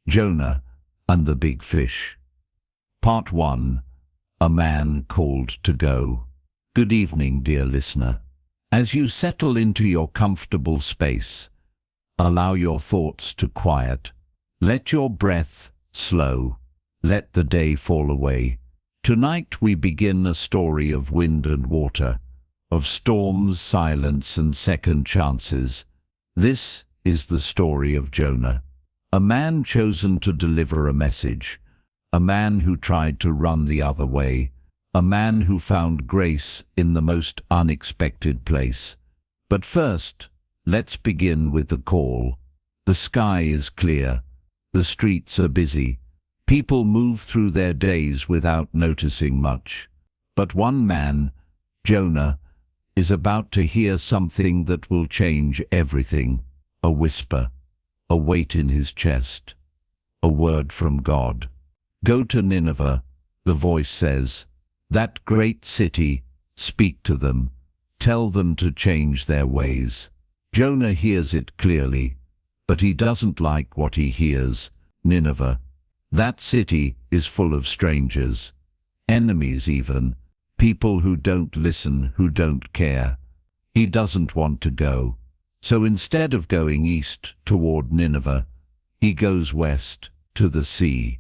Jonah and the Big Fish. Part 1. A Man Called to Go. Good evening, dear listener. As you settle into your comfortable space, allow your thoughts to quiet. Let your breath slow. Let the day fall away. Tonight we begin a story of wind and water, of storms, silence, and second chances. This is the story of Jonah, a man chosen to deliver a message, a man who tried to run the other way, a man who found grace in the most unexpected place. But first, let's begin with the call. The sky is clear. The streets are busy. People move through their days without noticing much. But one man, Jonah, is about to hear something that will change everything. A whisper, a weight in his chest, a word from God. Go to Nineveh, the voice says, that great city, speak to them, tell them to change their ways. Jonah hears it clearly, but he doesn't like what he hears. Nineveh, that city is full of strangers, enemies even, people who don't listen, who don't care. He doesn't want to go. So instead of going east toward Nineveh, he goes west to the sea,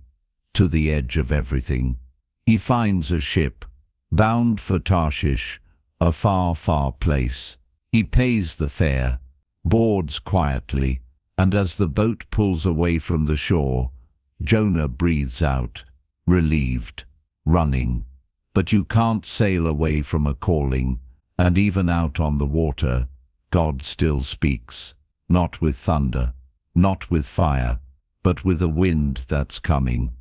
to the edge of everything. He finds a ship, bound for Tarshish, a far, far place. He pays the fare, boards quietly, and as the boat pulls away from the shore, Jonah breathes out, relieved, running. But you can't sail away from a calling, and even out on the water, God still speaks, not with thunder, not with fire, but with a wind that's coming.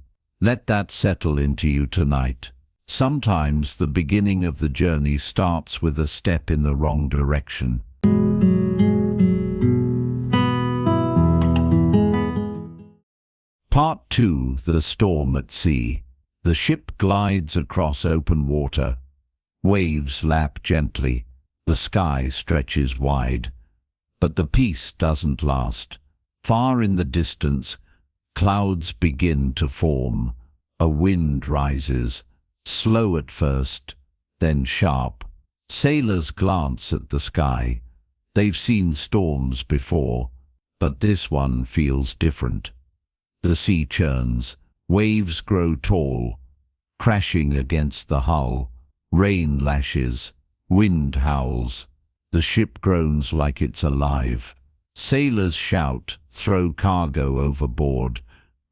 Let that settle into you tonight. Sometimes the beginning of the journey starts with a step in the wrong direction. Part 2. The Storm at Sea. The ship glides across open water. Waves lap gently. The sky stretches wide. But the peace doesn't last. Far in the distance, clouds begin to form. A wind rises, slow at first, then sharp. Sailors glance at the sky. They've seen storms before, but this one feels different. The sea churns, waves grow tall, crashing against the hull. Rain lashes, wind howls. The ship groans like it's alive. Sailors shout, throw cargo overboard,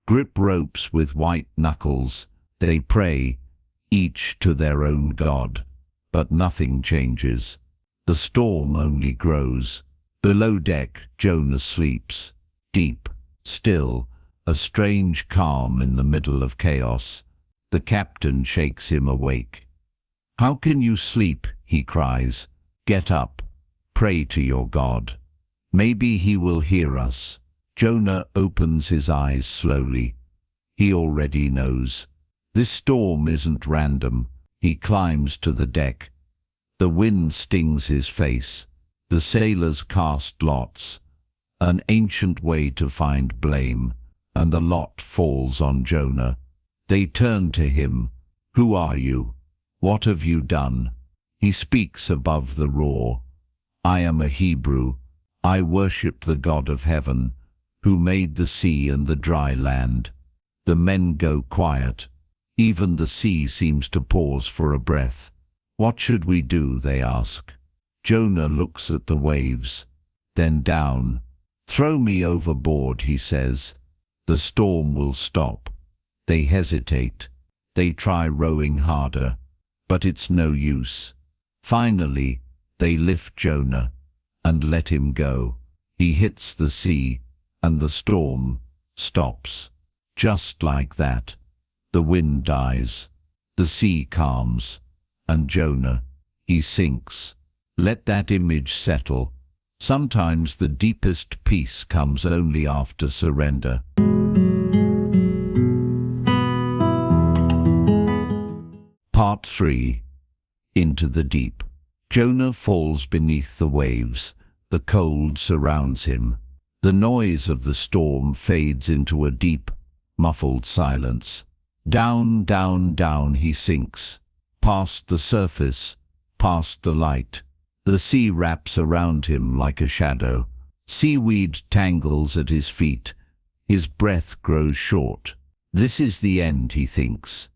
grip ropes with white knuckles. They pray, each to their own god. But nothing changes. The storm only grows. Below deck, Jonah sleeps, deep, still, a strange calm in the middle of chaos. The captain shakes him awake. "How can you sleep?" he cries. "Get up. Pray to your God. Maybe he will hear us." Jonah opens his eyes slowly. He already knows. This storm isn't random. He climbs to the deck. The wind stings his face. The sailors cast lots, an ancient way to find blame, and the lot falls on Jonah. They turn to him. "Who are you? What have you done?" He speaks above the roar. "I am a Hebrew. I worship the God of heaven, who made the sea and the dry land." The men go quiet. Even the sea seems to pause for a breath. "What should we do?" they ask. Jonah looks at the waves, then down. "Throw me overboard," he says. "The storm will stop." They hesitate. They try rowing harder, but it's no use. Finally, they lift Jonah and let him go. He hits the sea, and the storm stops. Just like that. The wind dies. The sea calms. And Jonah, he sinks. Let that image settle. Sometimes the deepest peace comes only after surrender. Part 3. Into the deep. Jonah falls beneath the waves. The cold surrounds him. The noise of the storm fades into a deep, muffled silence. Down, down, down he sinks, past the surface, past the light. The sea wraps around him like a shadow. Seaweed tangles at his feet. His breath grows short. This is the end, he thinks.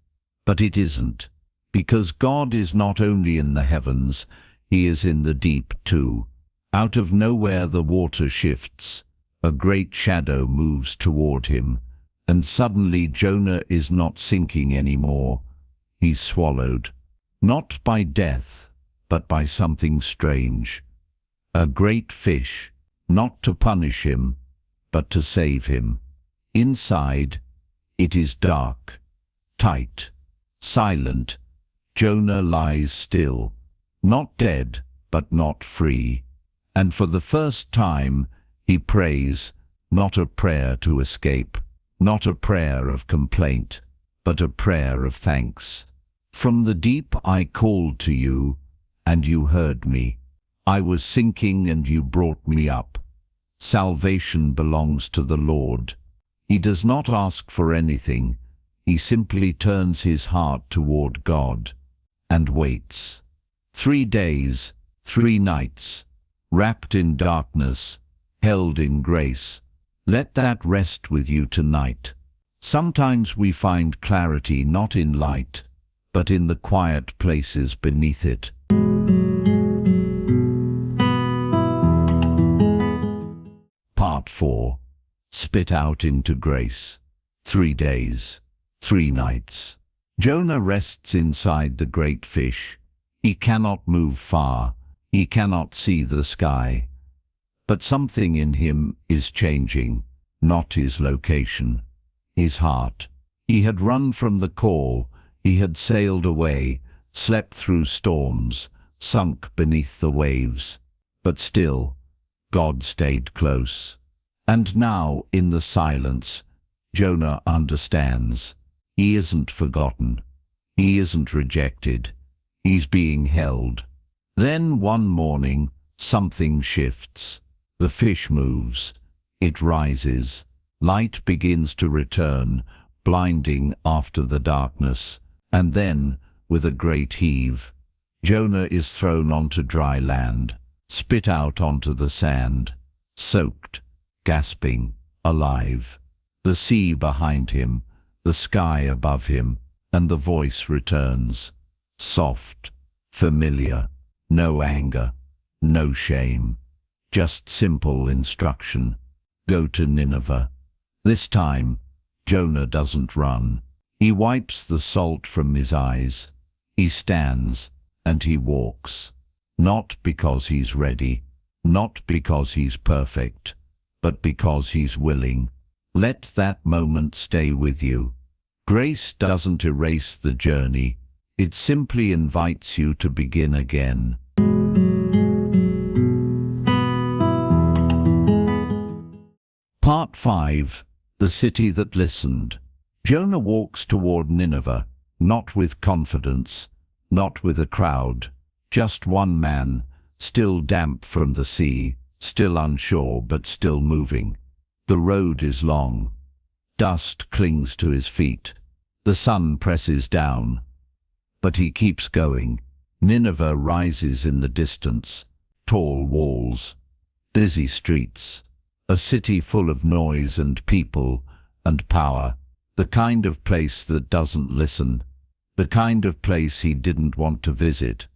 But it isn't, because God is not only in the heavens, he is in the deep too. Out of nowhere the water shifts. A great shadow moves toward him, and suddenly Jonah is not sinking anymore. He's swallowed, not by death, but by something strange. A great fish, not to punish him, but to save him. Inside, it is dark, tight, silent. Jonah lies still, not dead, but not free. And for the first time, he prays, not a prayer to escape, not a prayer of complaint, but a prayer of thanks. From the deep I called to you, and you heard me. I was sinking and you brought me up. Salvation belongs to the Lord. He does not ask for anything. He simply turns his heart toward God and waits. 3 days, 3 nights, wrapped in darkness, held in grace. Let that rest with you tonight. Sometimes we find clarity not in light, but in the quiet places beneath it. Part 4. Spit out into grace. 3 days, 3 nights. Jonah rests inside the great fish. He cannot move far. He cannot see the sky. But something in him is changing, not his location, his heart. He had run from the call. He had sailed away, slept through storms, sunk beneath the waves. But still, God stayed close. And now, in the silence, Jonah understands. He isn't forgotten. He isn't rejected. He's being held. Then one morning, something shifts. The fish moves. It rises. Light begins to return, blinding after the darkness. And then, with a great heave, Jonah is thrown onto dry land, spit out onto the sand, soaked, gasping, alive. The sea behind him, the sky above him, and the voice returns. Soft, familiar, no anger, no shame, just simple instruction. Go to Nineveh. This time, Jonah doesn't run. He wipes the salt from his eyes. He stands and he walks. Not because he's ready, not because he's perfect, but because he's willing. Let that moment stay with you. Grace doesn't erase the journey. It simply invites you to begin again. Part 5. The City That Listened. Jonah walks toward Nineveh, not with confidence, not with a crowd, just one man, still damp from the sea, still unsure but still moving. The road is long. Dust clings to his feet. The sun presses down. But he keeps going. Nineveh rises in the distance. Tall walls, busy streets, a city full of noise and people and power. The kind of place that doesn't listen. The kind of place he didn't want to visit.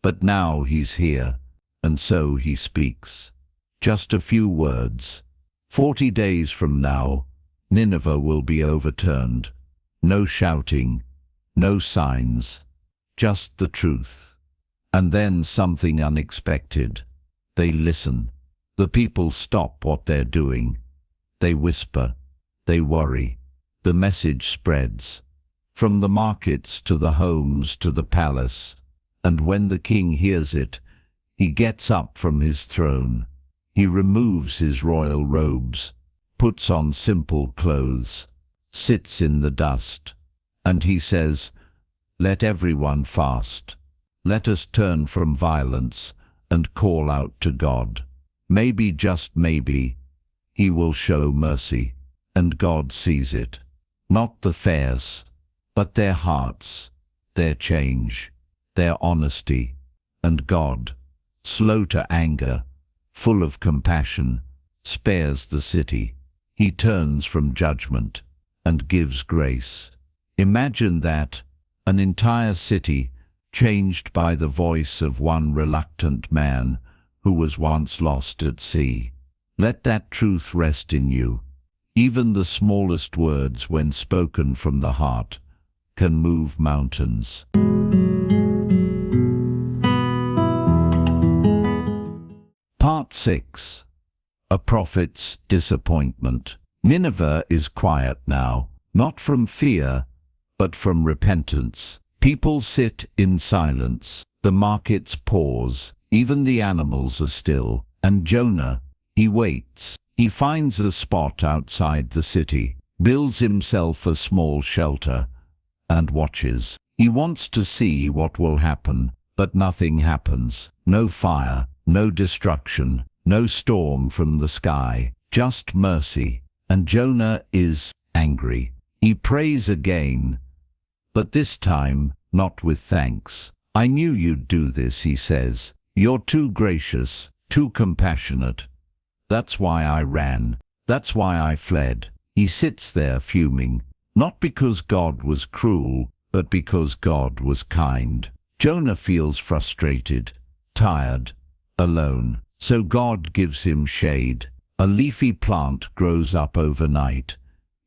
But now he's here, and so he speaks. Just a few words. 40 days from now, Nineveh will be overturned. No shouting, no signs, just the truth. And then something unexpected. They listen. The people stop what they're doing. They whisper. They worry. The message spreads. From the markets to the homes to the palace. And when the king hears it, he gets up from his throne. He removes his royal robes, puts on simple clothes, sits in the dust, and he says, "Let everyone fast. Let us turn from violence and call out to God. Maybe, just maybe, he will show mercy." And God sees it. not the fares, but their hearts, their change, their honesty. And God, slow to anger, full of compassion, spares the city. He turns from judgment and gives grace. Imagine that, an entire city changed by the voice of one reluctant man who was once lost at sea. Let that truth rest in you. Even the smallest words, when spoken from the heart, can move mountains. Part 6. A prophet's disappointment. Nineveh is quiet now, not from fear, but from repentance. People sit in silence. The markets pause. Even the animals are still. And Jonah, he waits. He finds a spot outside the city, builds himself a small shelter, and watches. He wants to see what will happen, but nothing happens. No fire, no destruction, no storm from the sky, just mercy. And Jonah is angry. He prays again, but this time not with thanks. I knew you'd do this, he says. You're too gracious, too compassionate. That's why I ran. That's why I fled. He sits there fuming, not because God was cruel, but because God was kind. Jonah feels frustrated, tired, alone. So God gives him shade. A leafy plant grows up overnight,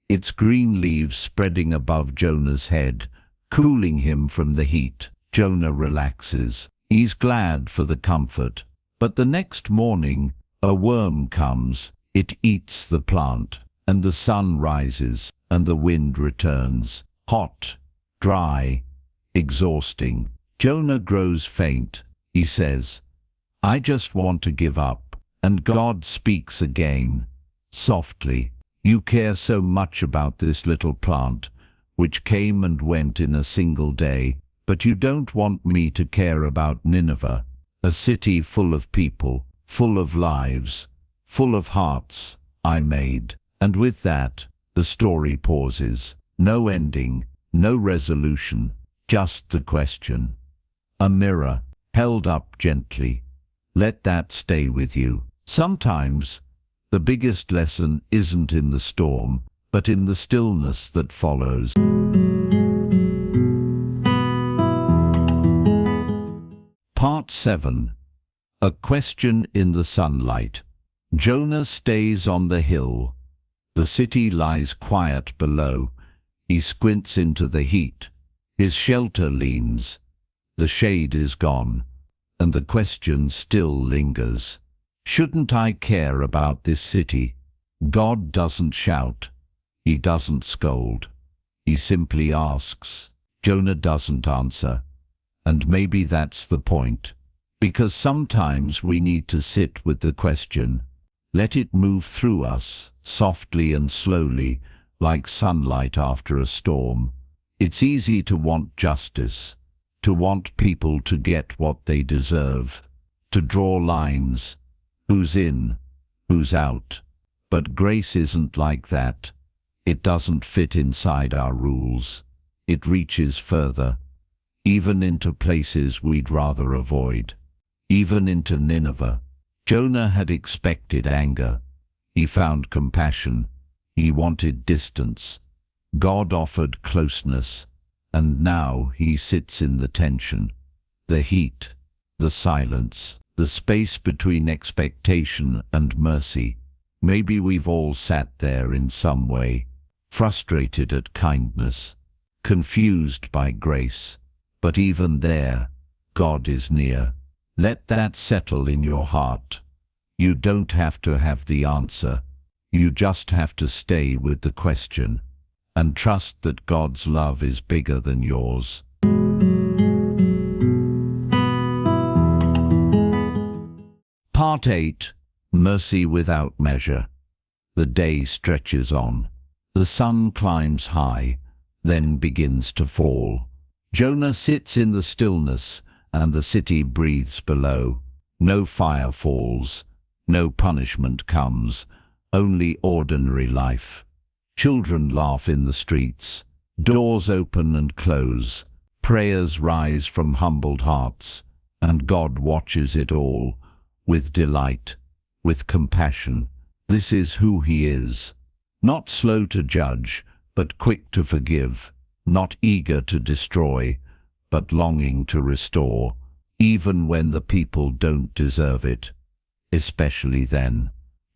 its green leaves spreading above Jonah's head, cooling him from the heat. Jonah relaxes. He's glad for the comfort. But the next morning, a worm comes. It eats the plant, and the sun rises, and the wind returns. Hot, dry, exhausting. Jonah grows faint. He says, I just want to give up. And God speaks again, softly. You care so much about this little plant, which came and went in a single day, but you don't want me to care about Nineveh, a city full of people, full of lives, full of hearts I made. And with that, the story pauses. No ending, no resolution, just the question. A mirror, held up gently. Let that stay with you. Sometimes, the biggest lesson isn't in the storm, but in the stillness that follows. Part 7. A question in the sunlight. Jonah stays on the hill. The city lies quiet below. He squints into the heat. His shelter leans. The shade is gone, and the question still lingers. Shouldn't I care about this city? God doesn't shout. He doesn't scold. He simply asks. Jonah doesn't answer. And maybe that's the point. Because sometimes we need to sit with the question. Let it move through us, softly and slowly, like sunlight after a storm. It's easy to want justice, to want people to get what they deserve, to draw lines. Who's in, who's out. But grace isn't like that. It doesn't fit inside our rules. It reaches further, even into places we'd rather avoid, even into Nineveh. Jonah had expected anger. He found compassion. He wanted distance. God offered closeness. And now he sits in the tension, the heat, the silence. The space between expectation and mercy. Maybe we've all sat there in some way, frustrated at kindness, confused by grace. But even there, God is near. Let that settle in your heart. You don't have to have the answer. You just have to stay with the question, and trust that God's love is bigger than yours. Part 8. Mercy without measure. The day stretches on. The sun climbs high, then begins to fall. Jonah sits in the stillness, and the city breathes below. No fire falls, no punishment comes, only ordinary life. Children laugh in the streets. Doors open and close. Prayers rise from humbled hearts. And God watches it all, with delight, with compassion. This is who He is. Not slow to judge, but quick to forgive. Not eager to destroy, but longing to restore, even when the people don't deserve it. Especially then.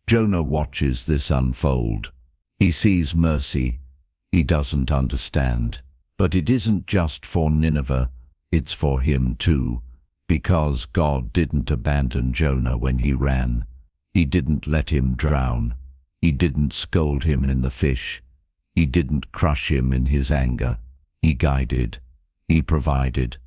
Jonah watches this unfold. He sees mercy. He doesn't understand. But it isn't just for Nineveh, it's for him too. Because God didn't abandon Jonah when he ran. He didn't let him drown. He didn't scold him in the fish. He didn't crush him in his anger. He guided. He provided.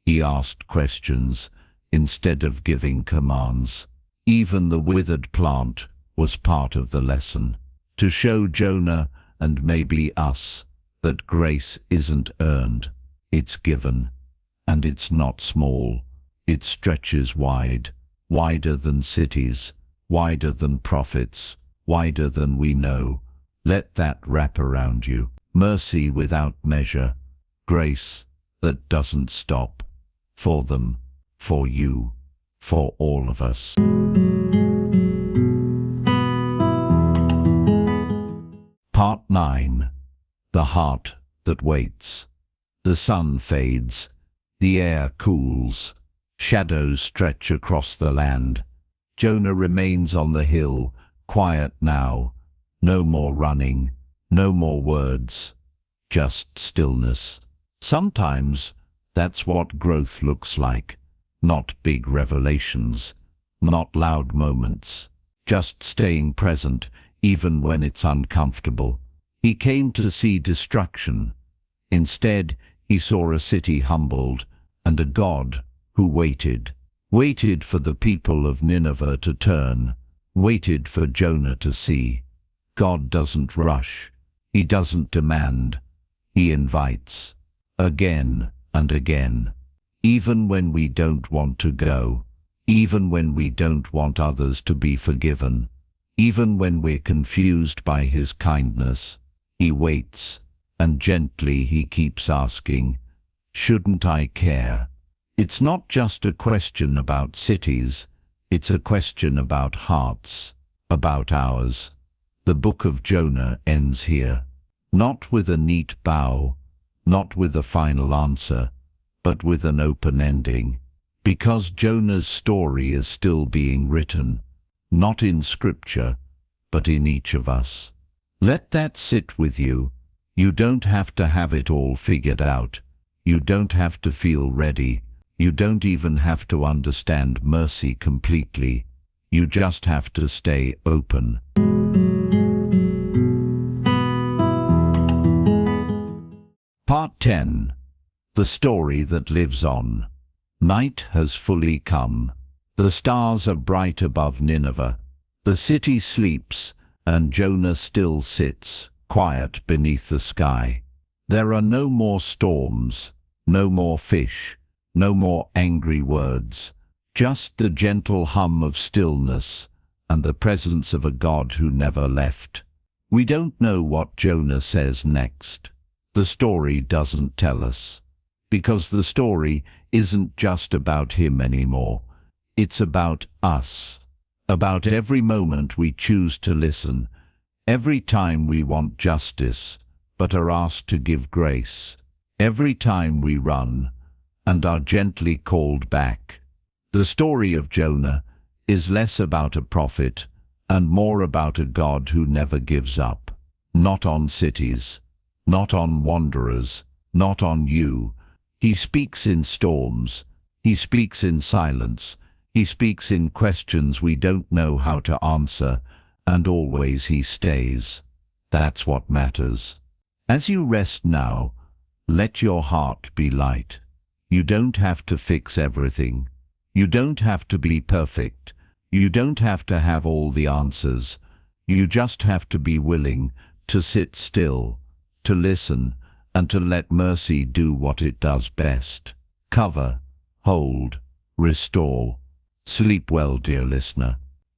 He asked questions instead of giving commands. Even the withered plant was part of the lesson, to show Jonah and maybe us that grace isn't earned, it's given. And it's not small. It stretches wide, wider than cities, wider than prophets, wider than we know. Let that wrap around you. Mercy without measure, grace that doesn't stop. For them, for you, for all of us. Part 9. The Heart That Waits. The sun fades. The air cools. Shadows stretch across the land. Jonah remains on the hill, quiet now. No more running, no more words, just stillness. Sometimes that's what growth looks like. Not big revelations, not loud moments, just staying present even when it's uncomfortable. He came to see destruction. Instead, he saw a city humbled and a God who waited for the people of Nineveh to turn, waited for Jonah to see. God doesn't rush. He doesn't demand. He invites. Again and again. Even when we don't want to go. Even when we don't want others to be forgiven. Even when we're confused by His kindness. He waits. And gently He keeps asking, shouldn't I care? It's not just a question about cities. It's a question about hearts. About ours. The book of Jonah ends here. Not with a neat bow, not with a final answer, but with an open ending. Because Jonah's story is still being written, not in Scripture, but in each of us. Let that sit with you. You don't have to have it all figured out. You don't have to feel ready. You don't even have to understand mercy completely. You just have to stay open. Part 10. The Story That Lives On. Night has fully come. The stars are bright above Nineveh. The city sleeps, and Jonah still sits, quiet beneath the sky. There are no more storms, no more fish, no more angry words, just the gentle hum of stillness and the presence of a God who never left. We don't know what Jonah says next. The story doesn't tell us, because the story isn't just about him anymore. It's about us, about every moment we choose to listen, every time we want justice but are asked to give grace, every time we run and are gently called back. The story of Jonah is less about a prophet and more about a God who never gives up, not on cities, not on wanderers, not on you. He speaks in storms. He speaks in silence. He speaks in questions we don't know how to answer, and always He stays. That's what matters. As you rest now, let your heart be light. You don't have to fix everything. You don't have to be perfect. You don't have to have all the answers. You just have to be willing to sit still, to listen, and to let mercy do what it does best. Cover, hold, restore. Sleep well, dear listener.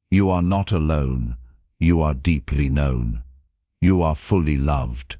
You are not alone. You are deeply known. You are fully loved.